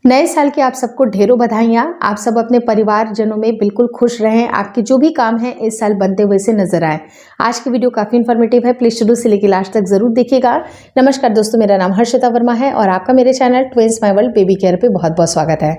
नए साल की आप सबको ढेरों बधाइयाँ। आप सब अपने परिवारजनों में बिल्कुल खुश रहें। आपके जो भी काम हैं इस साल बनते हुए से नजर आए। आज की वीडियो काफ़ी इन्फॉर्मेटिव है, प्लीज शुरू से लेकर लास्ट तक जरूर देखिएगा। नमस्कार दोस्तों, मेरा नाम हर्षिता वर्मा है और आपका मेरे channel twins my world baby care पे बहुत बहुत स्वागत है।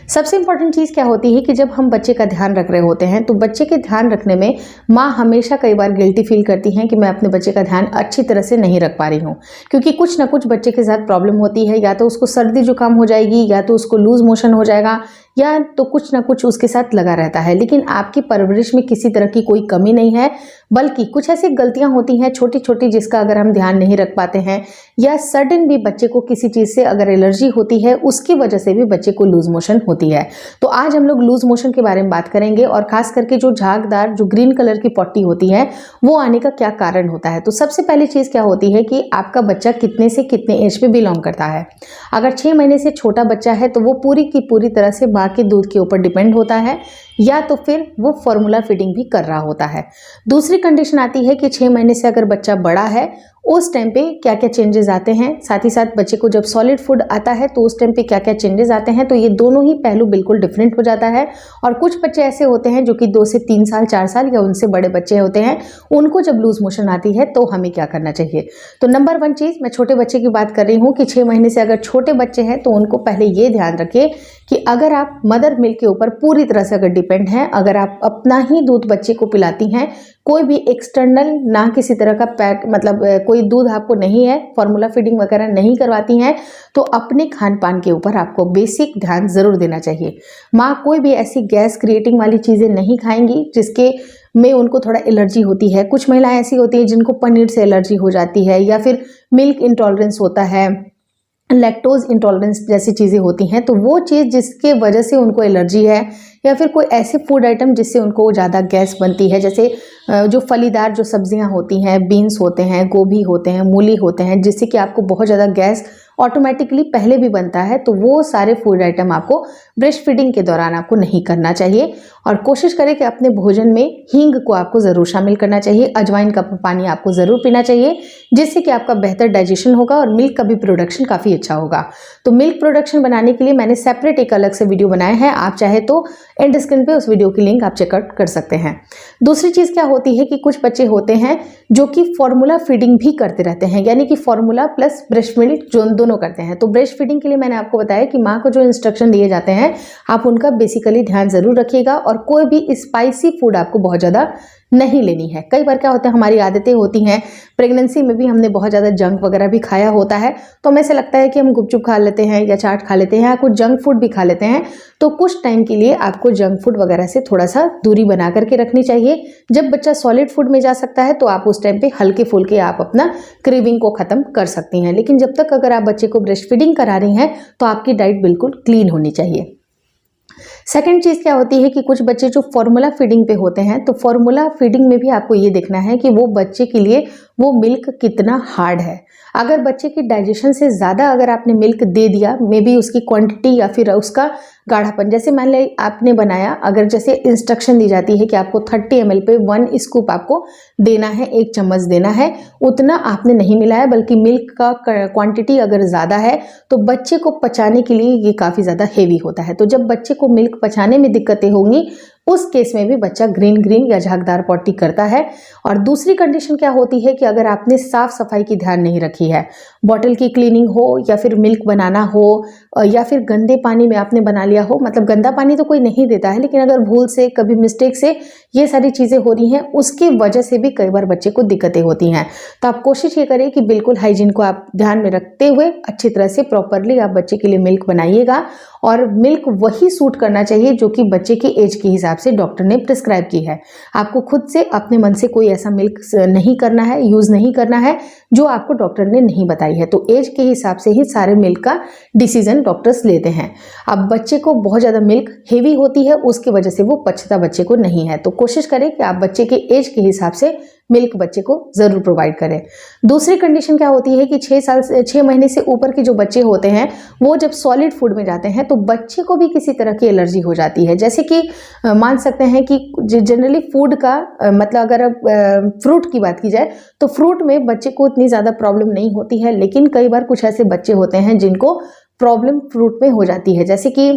सबसे इंपॉर्टेंट चीज़ क्या होती है कि जब हम बच्चे का ध्यान रख रहे होते हैं तो बच्चे के ध्यान रखने में माँ हमेशा कई बार गिल्टी फील करती हैं कि मैं अपने बच्चे का ध्यान अच्छी तरह से नहीं रख पा रही हूँ, क्योंकि कुछ ना कुछ बच्चे के साथ प्रॉब्लम होती है। या तो उसको सर्दी जुकाम हो जाएगी, या तो उसको लूज मोशन हो जाएगा, या तो कुछ ना कुछ उसके साथ लगा रहता है। लेकिन आपकी परवरिश में किसी तरह की कोई कमी नहीं है, बल्कि कुछ ऐसी गलतियां होती हैं छोटी छोटी जिसका अगर हम ध्यान नहीं रख पाते हैं, या सडन भी बच्चे को किसी चीज़ से अगर एलर्जी होती है उसकी वजह से भी बच्चे को लूज मोशन होती है। तो आज हम लोग लूज मोशन के बारे में बात करेंगे, और खास करके जो झागदार जो ग्रीन कलर की पट्टी होती है वो आने का क्या कारण होता है। तो सबसे पहली चीज़ क्या होती है कि आपका बच्चा कितने से कितने एज पे बिलोंग करता है। अगर 6 महीने से छोटा बच्चा है तो वो पूरी की पूरी तरह से माँ के दूध के ऊपर डिपेंड होता है, या तो फिर वो फॉर्मूला फीडिंग भी कर रहा होता है। दूसरी कंडीशन आती है कि 6 महीने से अगर बच्चा बड़ा है उस टाइम पे क्या क्या चेंजेस आते हैं, साथ ही साथ बच्चे को जब सॉलिड फूड आता है तो उस टाइम पे क्या क्या चेंजेस आते हैं। तो ये दोनों ही पहलू बिल्कुल डिफरेंट हो जाता है। और कुछ बच्चे ऐसे होते हैं जो कि 2 से 3 साल 4 साल या उनसे बड़े बच्चे होते हैं, उनको जब लूज मोशन आती है तो हमें क्या करना चाहिए। तो नंबर 1 चीज़, मैं छोटे बच्चे की बात कर रही हूँ कि 6 महीने से अगर छोटे बच्चे हैं तो उनको पहले ये ध्यान रखिए कि अगर आप मदर मिल्क के ऊपर पूरी तरह से अगर डिपेंड हैं, अगर आप अपना ही दूध बच्चे को पिलाती हैं, कोई भी एक्सटर्नल ना किसी तरह का पैक मतलब कोई दूध आपको नहीं है, फॉर्मूला फीडिंग वगैरह नहीं करवाती हैं, तो अपने खान पान के ऊपर आपको बेसिक ध्यान ज़रूर देना चाहिए। माँ कोई भी ऐसी गैस क्रिएटिंग वाली चीज़ें नहीं खाएंगी जिसके में उनको थोड़ा एलर्जी होती है। कुछ महिलाएं ऐसी होती हैं जिनको पनीर से एलर्जी हो जाती है, या फिर मिल्क इंटॉलरेंस होता है, लैक्टोज इंटॉलरेंस जैसी चीज़ें होती हैं। तो वो चीज़ जिसके वजह से उनको एलर्जी है, या फिर कोई ऐसे फूड आइटम जिससे उनको ज़्यादा गैस बनती है, जैसे जो फलीदार जो सब्जियां होती हैं, बीन्स होते हैं, गोभी होते हैं, मूली होते हैं, जिससे कि आपको बहुत ज़्यादा गैस ऑटोमेटिकली पहले भी बनता है, तो वो सारे फूड आइटम आपको ब्रेस्ट फीडिंग के दौरान आपको नहीं करना चाहिए। और कोशिश करें कि अपने भोजन में हींग को आपको ज़रूर शामिल करना चाहिए। अजवाइन का पानी आपको ज़रूर पीना चाहिए, जिससे कि आपका बेहतर डाइजेशन होगा और मिल्क का भी प्रोडक्शन काफ़ी अच्छा होगा। तो मिल्क प्रोडक्शन बनाने के लिए मैंने सेपरेट एक अलग से वीडियो बनाया है, आप चाहे तो एंड स्क्रीन पे उस वीडियो की लिंक आप चेकआउट कर सकते हैं। दूसरी चीज़ क्या होती है कि कुछ बच्चे होते हैं जो कि फॉर्मूला फीडिंग भी करते रहते हैं, यानी कि फॉर्मूला प्लस ब्रेस्ट मिल्क जो दोनों करते हैं। तो ब्रेस्ट फीडिंग के लिए मैंने आपको बताया कि माँ को जो इंस्ट्रक्शन दिए जाते हैं आप उनका बेसिकली ध्यान जरूर रखिएगा, और कोई भी स्पाइसी फूड आपको बहुत ज़्यादा नहीं लेनी है। कई बार क्या होता है, हमारी आदतें होती हैं, प्रेगनेंसी में भी हमने बहुत ज़्यादा जंक वगैरह भी खाया होता है, तो हमें ऐसा लगता है कि हम गुपचुप खा लेते हैं या चाट खा लेते हैं या कुछ जंक फूड भी खा लेते हैं। तो कुछ टाइम के लिए आपको जंक फूड वगैरह से थोड़ा सा दूरी बना करके रखनी चाहिए। जब बच्चा सॉलिड फूड में जा सकता है तो आप उस टाइम पे हल्के फुल्के आप अपना क्रेविंग को ख़त्म कर सकती हैं। लेकिन जब तक अगर आप बच्चे को ब्रेस्ट फीडिंग करा रही हैं तो आपकी डाइट बिल्कुल क्लीन होनी चाहिए। सेकेंड चीज़ क्या होती है कि कुछ बच्चे जो फॉर्मूला फीडिंग पे होते हैं, तो फॉर्मूला फीडिंग में भी आपको ये देखना है कि वो बच्चे के लिए वो मिल्क कितना हार्ड है। अगर बच्चे की डाइजेशन से ज़्यादा अगर आपने मिल्क दे दिया, मे बी उसकी क्वांटिटी या फिर उसका गाढ़ापन, जैसे मान लिया आपने बनाया, अगर जैसे इंस्ट्रक्शन दी जाती है कि आपको 30 ml पे 1 स्कूप आपको देना है, 1 चम्मच देना है, उतना आपने नहीं मिलाया, बल्कि मिल्क का क्वांटिटी अगर ज़्यादा है तो बच्चे को पचाने के लिए ये काफ़ी ज़्यादा हेवी होता है। तो जब बच्चे को मिल्क पचाने में दिक्कतें होंगी उस केस में भी बच्चा ग्रीन या झागदार पॉटी करता है। और दूसरी कंडीशन क्या होती है कि अगर आपने साफ सफाई की ध्यान नहीं रखी है, बॉटल की क्लीनिंग हो, या फिर मिल्क बनाना हो, या फिर गंदे पानी में आपने बना लिया हो, मतलब गंदा पानी तो कोई नहीं देता है, लेकिन अगर भूल से कभी मिस्टेक से ये सारी चीज़ें हो रही हैं, उसकी वजह से भी कई बार बच्चे को दिक्कतें होती हैं। तो आप कोशिश ये करें कि बिल्कुल हाइजीन को आप ध्यान में रखते हुए अच्छी तरह से प्रॉपरली आप बच्चे के लिए मिल्क बनाइएगा। और मिल्क वही सूट करना चाहिए जो कि बच्चे के एज के हिसाब से डॉक्टर ने प्रिस्क्राइब की है। आपको खुद से अपने मन से कोई ऐसा मिल्क नहीं करना है, यूज़ नहीं करना है जो आपको डॉक्टर ने नहीं बताई है। तो एज के हिसाब से ही सारे मिल्क का डिसीजन डॉक्टर्स लेते हैं। अब बच्चे को बहुत ज़्यादा मिल्क हेवी होती है, उसकी वजह से वो पचता बच्चे को नहीं है। तो कोशिश करें कि आप बच्चे के एज के हिसाब से मिल्क बच्चे को ज़रूर प्रोवाइड करें। दूसरी कंडीशन क्या होती है कि 6 महीने से ऊपर के जो बच्चे होते हैं वो जब सॉलिड फूड में जाते हैं तो बच्चे को भी किसी तरह की एलर्जी हो जाती है। जैसे कि मान सकते हैं कि जनरली फूड का मतलब अगर फ्रूट की बात की जाए तो फ्रूट में बच्चे को इतनी ज़्यादा प्रॉब्लम नहीं होती है, लेकिन कई बार कुछ ऐसे बच्चे होते हैं जिनको प्रॉब्लम फ्रूट में हो जाती है। जैसे कि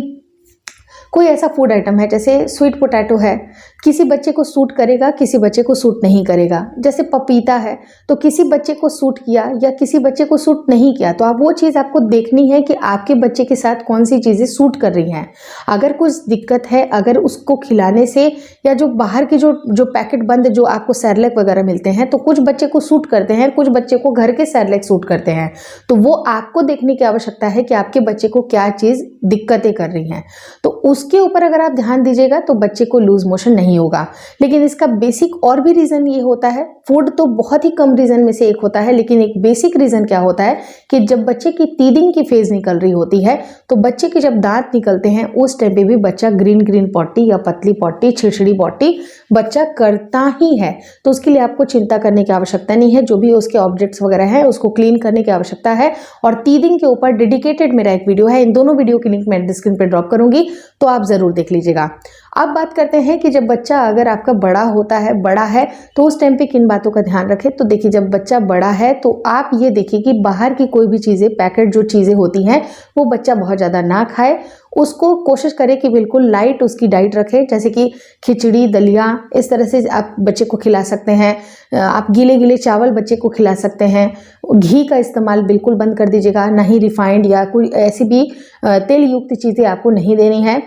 कोई ऐसा फूड आइटम है, जैसे स्वीट पोटैटो है, किसी बच्चे को सूट करेगा, किसी बच्चे को सूट नहीं करेगा। जैसे पपीता है, तो किसी बच्चे को सूट किया या किसी बच्चे को सूट नहीं किया। तो आप वो चीज़ आपको देखनी है कि आपके बच्चे के साथ कौन सी चीज़ें सूट कर रही हैं। अगर कुछ दिक्कत है, अगर उसको खिलाने से या जो बाहर के जो पैकेट बंद जो आपको सेरेलैक वगैरह मिलते हैं, तो कुछ बच्चे को सूट करते हैं, कुछ बच्चे को घर के सेरेलैक सूट करते हैं। तो वो आपको देखने की आवश्यकता है कि आपके बच्चे को क्या चीज़ दिक्कतें कर रही हैं। तो उसके ऊपर अगर आप ध्यान दीजिएगा तो बच्चे को लूज मोशन नहीं होगा। लेकिन इसका बेसिक और भी रीज़न ये होता है, फूड तो बहुत ही कम रीज़न में से एक होता है, लेकिन एक बेसिक रीज़न क्या होता है कि जब बच्चे की टीदिंग की फेज निकल रही होती है, तो बच्चे के जब दांत निकलते हैं उस टाइम पे भी बच्चा ग्रीन ग्रीन पॉटी या पतली पॉटी, छिड़छिड़ी पॉटी बच्चा करता ही है। तो उसके लिए आपको चिंता करने की आवश्यकता नहीं है। जो भी उसके ऑब्जेक्ट्स वगैरह हैं उसको क्लीन करने की आवश्यकता है। और टीदिंग के ऊपर डेडिकेटेड मेरा एक वीडियो है, इन दोनों वीडियो की लिंक मैं स्क्रीन पर ड्रॉप करूंगी, तो आप जरूर देख लीजिएगा। अब बात करते हैं कि जब बच्चा अगर आपका बड़ा है तो उस टाइम पे किन बातों का ध्यान रखें। तो देखिए, जब बच्चा बड़ा है तो आप ये देखिए कि बाहर की कोई भी चीज़ें, पैकेट जो चीज़ें होती हैं, वो बच्चा बहुत ज़्यादा ना खाए। उसको कोशिश करें कि बिल्कुल लाइट उसकी डाइट रखें, जैसे कि खिचड़ी, दलिया, इस तरह से आप बच्चे को खिला सकते हैं। आप गीले गीले चावल बच्चे को खिला सकते हैं। घी का इस्तेमाल बिल्कुल बंद कर दीजिएगा, ना ही रिफाइंड या कोई ऐसी भी तेल युक्त चीज़ें आपको नहीं देनी है।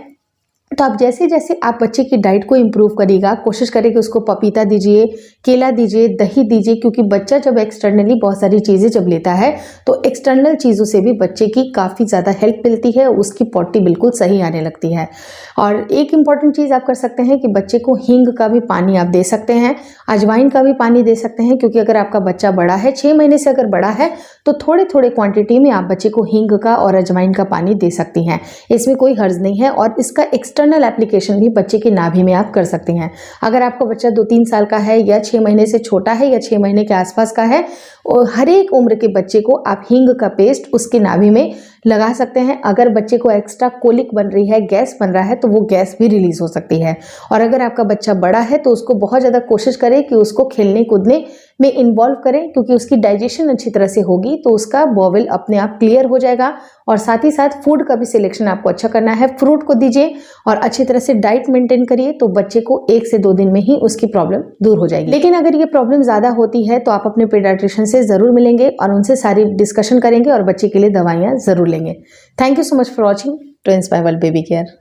तो आप जैसे जैसे आप बच्चे की डाइट को इम्प्रूव करिएगा, कोशिश करें कि उसको पपीता दीजिए, केला दीजिए, दही दीजिए, क्योंकि बच्चा जब एक्सटर्नली बहुत सारी चीज़ें जब लेता है तो एक्सटर्नल चीज़ों से भी बच्चे की काफ़ी ज़्यादा हेल्प मिलती है, उसकी पॉटी बिल्कुल सही आने लगती है। और एक इम्पॉर्टेंट चीज़ आप कर सकते हैं कि बच्चे को हींग का भी पानी आप दे सकते हैं, अजवाइन का भी पानी दे सकते हैं, क्योंकि अगर आपका बच्चा बड़ा है, 6 महीने से अगर बड़ा है, तो थोड़े थोड़े क्वांटिटी में आप बच्चे को हींग का और अजवाइन का पानी दे सकती हैं। इसमें कोई हर्ज नहीं है। और इसका एक्सटर्नल एप्लीकेशन भी बच्चे की नाभि में आप कर सकते हैं। अगर आपका बच्चा 2-3 साल का है या 6 महीने से छोटा है या 6 महीने के आसपास का है, और हर एक उम्र के बच्चे को आप हींग का पेस्ट उसके नाभि में लगा सकते हैं। अगर बच्चे को एक्स्ट्रा कोलिक बन रही है, गैस बन रहा है, तो वो गैस भी रिलीज हो सकती है। और अगर आपका बच्चा बड़ा है तो उसको बहुत ज़्यादा कोशिश करें कि उसको खेलने कूदने में इन्वॉल्व करें, क्योंकि उसकी डाइजेशन अच्छी तरह से होगी तो उसका बॉवल अपने आप क्लियर हो जाएगा। और साथ ही साथ फूड का भी सिलेक्शन आपको अच्छा करना है। फ्रूट को दीजिए और अच्छी तरह से डाइट मेंटेन करिए, तो बच्चे को 1 से 2 दिन में ही उसकी प्रॉब्लम दूर हो जाएगी। लेकिन अगर ये प्रॉब्लम ज़्यादा होती है तो आप अपने पीडियाट्रिशियन से ज़रूर मिलेंगे और उनसे सारी डिस्कशन करेंगे और बच्चे के लिए दवाइयाँ ज़रूर लेंगे। Thank you so much for watching twins by world baby care.